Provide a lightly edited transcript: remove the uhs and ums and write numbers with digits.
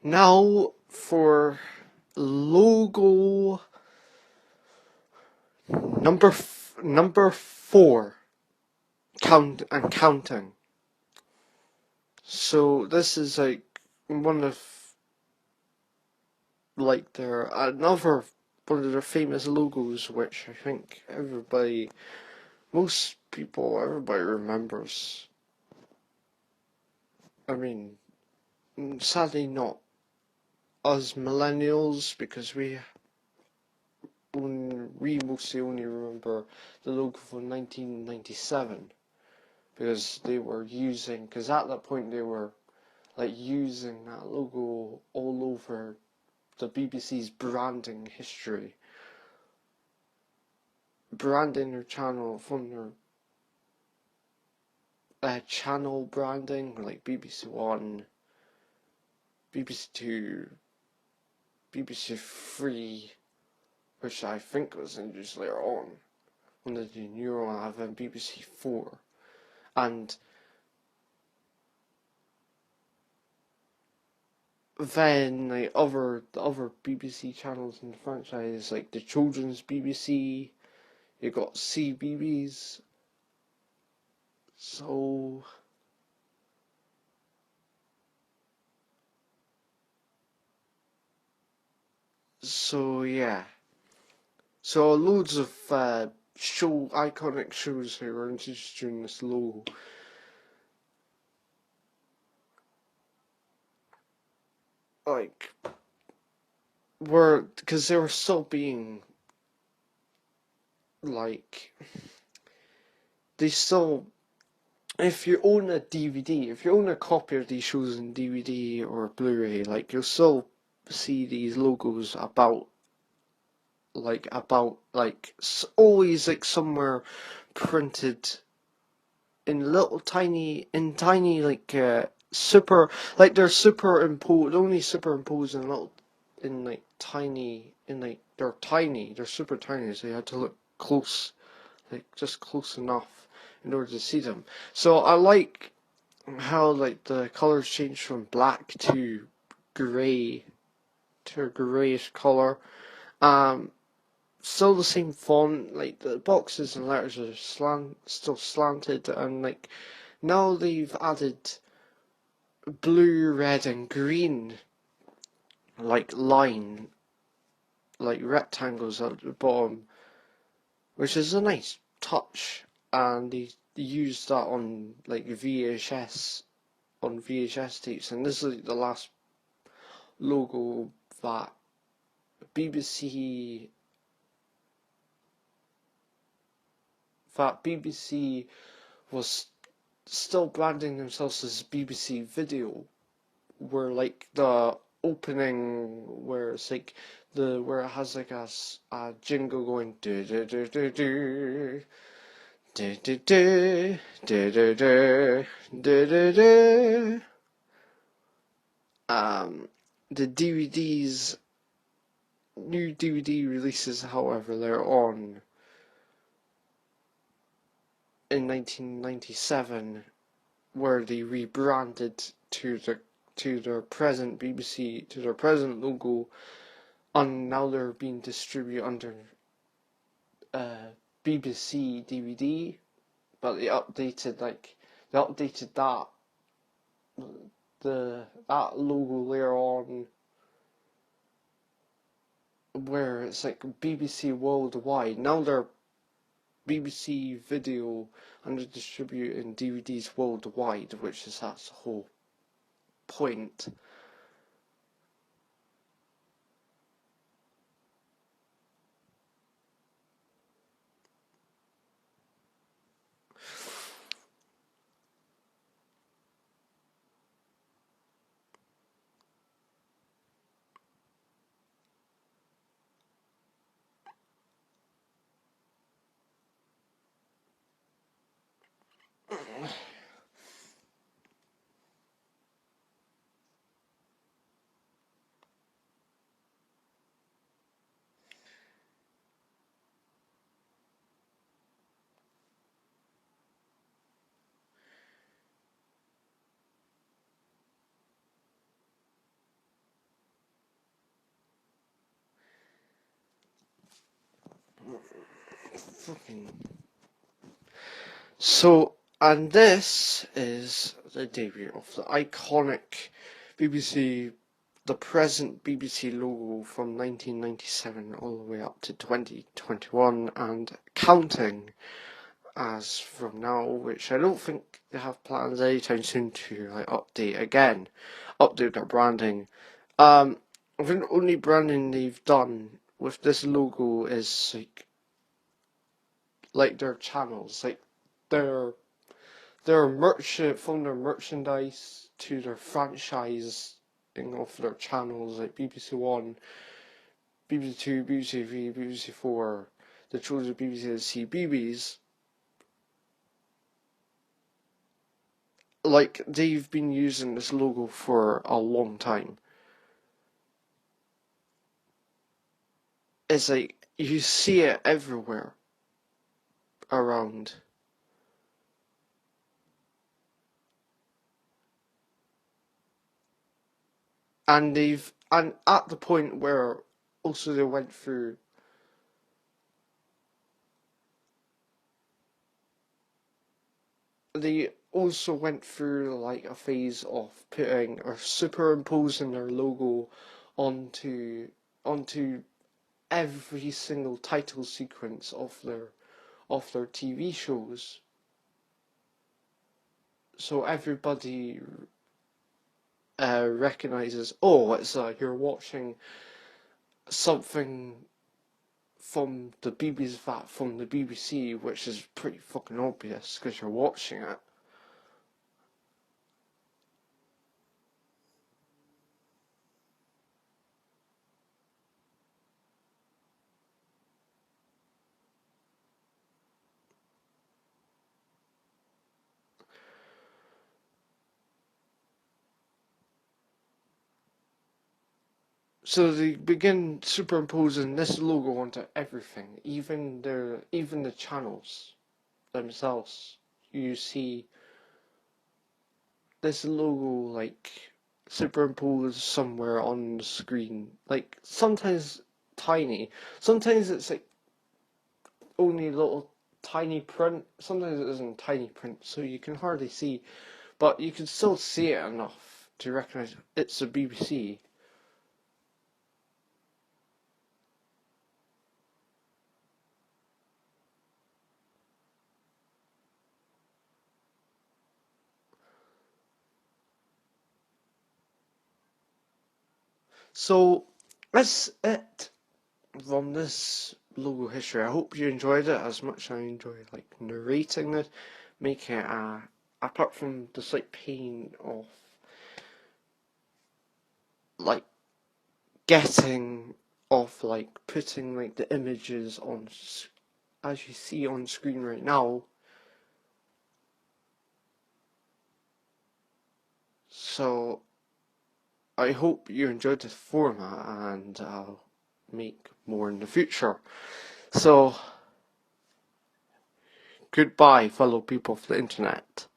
Now for logo number 4, counting. So this is like one of one of their famous logos, which I think everybody remembers. I mean, sadly not us millennials, because we mostly only remember the logo from 1997, because because at that point they were like using that logo all over the BBC's branding history, branding their channel from their channel branding, like BBC One, BBC Two, BBC Three, which I think was introduced later on when they did Neural, and BBC Four, and then like the other BBC channels in the franchise, like the children's BBC, you got CBeebies. So yeah. So loads of iconic shows that were introduced during this logo. Like, because they were still being, like, they still, if you own a DVD, if you own a copy of these shows in DVD or Blu-ray, like, you'll still see these logos always, like, somewhere printed in tiny, like, they're superimposed, only superimposed they're tiny, they're super tiny, so you had to look close, like, just close enough in order to see them. So I like how, like, the colors change from black to grey, to a greyish color. Still the same font, like the boxes and letters are still slanted, and like now they've added blue, red, and green, like rectangles at the bottom, which is a nice touch. And they used that on like VHS tapes, and this is the last logo that BBC was still branding themselves as BBC Video, where like the opening, where it's like where it has like a jingle going do do do do do do do do do do do do do. The new DVD releases, however, they're on in 1997, where they rebranded to their present logo, and now they're being distributed under BBC DVD, but they updated that logo later on, where it's like BBC Worldwide. Now they're BBC Video, and they're distributing DVDs worldwide, that's the whole point. fucking. So, and this is the debut of the iconic BBC, the present BBC logo from 1997 all the way up to 2021 and counting as from now, which I don't think they have plans anytime soon to like update their branding. I think the only branding they've done with this logo is like their channels, like their merchant from their merchandise to their franchising of their channels like BBC One, BBC Two, BBC Three, BBC Four, the chosen BBC and CBeebies. Like they've been using this logo for a long time. It's like you see it everywhere around. And at the point where also they also went through like a phase of putting or superimposing their logo onto every single title sequence of their TV shows, so everybody recognizes, oh, it's you're watching something from the BBC, which is pretty fucking obvious because you're watching it. So they begin superimposing this logo onto everything, even the channels themselves. You see this logo like superimposed somewhere on the screen. Like sometimes tiny, sometimes it's like only little tiny print. Sometimes it isn't tiny print, so you can hardly see, but you can still see it enough to recognize it's the BBC. So that's it from this logo history. I hope you enjoyed it as much as I enjoy like narrating it, making it apart from the slight pain of like getting like putting like the images on as you see on screen right now. So I hope you enjoyed this format and I'll make more in the future. So goodbye, fellow people of the internet.